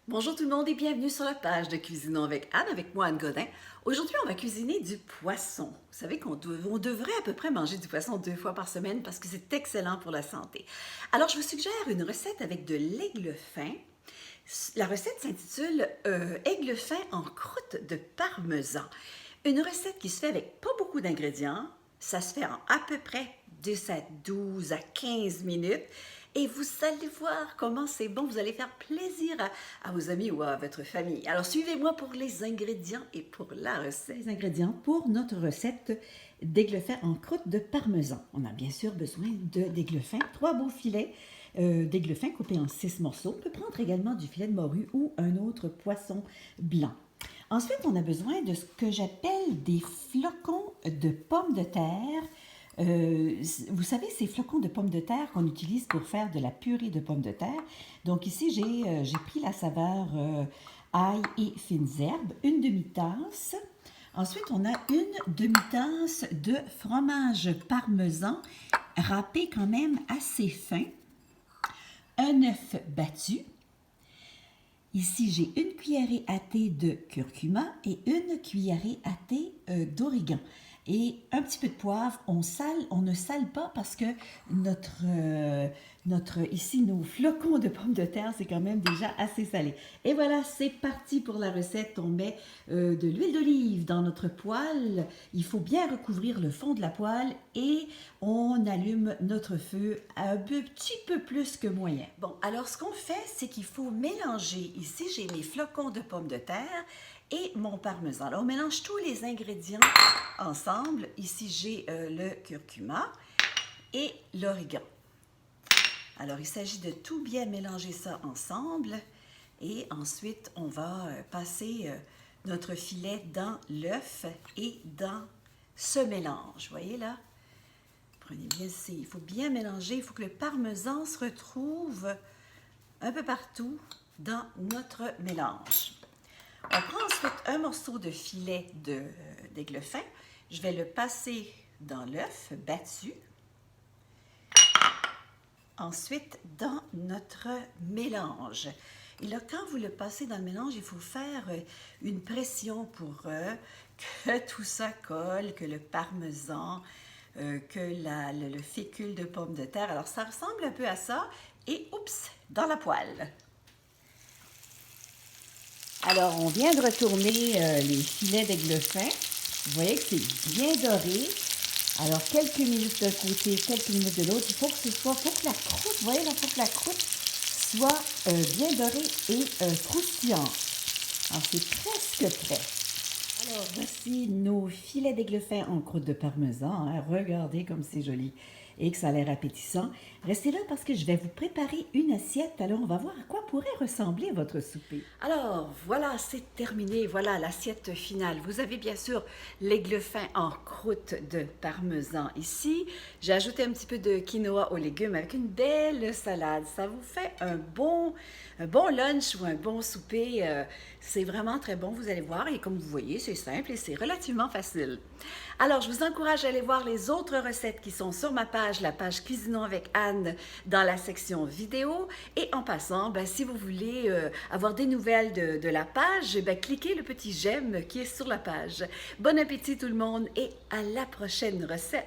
Bonjour tout le monde et bienvenue sur la page de Cuisinons avec Anne, avec moi Anne Godin. Aujourd'hui, on va cuisiner du poisson. Vous savez on devrait à peu près manger du poisson 2 fois par semaine parce que c'est excellent pour la santé. Alors, je vous suggère une recette avec de l'aigle fin. La recette s'intitule Aigle fin en croûte de parmesan. Une recette qui se fait avec pas beaucoup d'ingrédients. Ça se fait en à peu près 12 à 15 minutes. Et vous allez voir comment c'est bon. Vous allez faire plaisir à vos amis ou à votre famille. Alors, suivez-moi pour les ingrédients et pour la recette. Les ingrédients pour notre recette d'aigle fin en croûte de parmesan. On a bien sûr besoin d'aigle fin, 3 beaux filets d'aigle fin coupés en 6 morceaux. On peut prendre également du filet de morue ou un autre poisson blanc. Ensuite, on a besoin de ce que j'appelle des flocons de pommes de terre. Vous savez, ces flocons de pommes de terre qu'on utilise pour faire de la purée de pommes de terre. Donc ici, j'ai pris la saveur ail et fines herbes, une demi-tasse. Ensuite, on a une demi-tasse de fromage parmesan râpé quand même assez fin, un œuf battu. Ici, j'ai une cuillerée à thé de curcuma et une cuillerée à thé d'origan. Et un petit peu de poivre, on ne sale pas parce que ici, nos flocons de pommes de terre, c'est quand même déjà assez salé. Et voilà, c'est parti pour la recette. On met de l'huile d'olive dans notre poêle. Il faut bien recouvrir le fond de la poêle et on allume notre feu un petit peu plus que moyen. Bon, alors ce qu'on fait, c'est qu'il faut mélanger. Ici, j'ai mes flocons de pommes de terre et mon parmesan. Alors, on mélange tous les ingrédients ensemble. Ici, j'ai le curcuma et l'origan. Alors, il s'agit de tout bien mélanger ça ensemble. Et ensuite, on va passer notre filet dans l'œuf et dans ce mélange. Vous voyez là? Prenez bien ici. Il faut bien mélanger. Il faut que le parmesan se retrouve un peu partout dans notre mélange. On prend ensuite un morceau de filet d'aigle fin. Je vais le passer dans l'œuf battu. Ensuite, dans notre mélange. Et là, quand vous le passez dans le mélange, il faut faire une pression pour que tout ça colle, que le parmesan, que le fécule de pommes de terre. Alors, ça ressemble un peu à ça. Et, oups, dans la poêle. Alors, on vient de retourner les filets d'aigle fin. Vous voyez que c'est bien doré. Alors, quelques minutes d'un côté, quelques minutes de l'autre. Il faut que la croûte, vous voyez, il faut que la croûte soit bien dorée et croustillante. Alors, c'est presque prêt. Alors, voici nos filets d'aigle fin en croûte de parmesan. Hein. Regardez comme c'est joli et que ça a l'air appétissant. Restez là parce que je vais vous préparer une assiette. Alors, on va voir à quoi pourrait ressembler votre souper. Alors, voilà, c'est terminé. Voilà l'assiette finale. Vous avez bien sûr l'aigle fin en croûte de parmesan ici. J'ai ajouté un petit peu de quinoa aux légumes avec une belle salade. Ça vous fait un bon lunch ou un bon souper. C'est vraiment très bon, vous allez voir. Et comme vous voyez, c'est simple et c'est relativement facile. Alors, je vous encourage à aller voir les autres recettes qui sont sur ma page, la page Cuisinons avec Anne, dans la section vidéo. Et en passant, ben, si vous voulez avoir des nouvelles de la page, ben, cliquez le petit j'aime qui est sur la page. Bon appétit tout le monde et à la prochaine recette!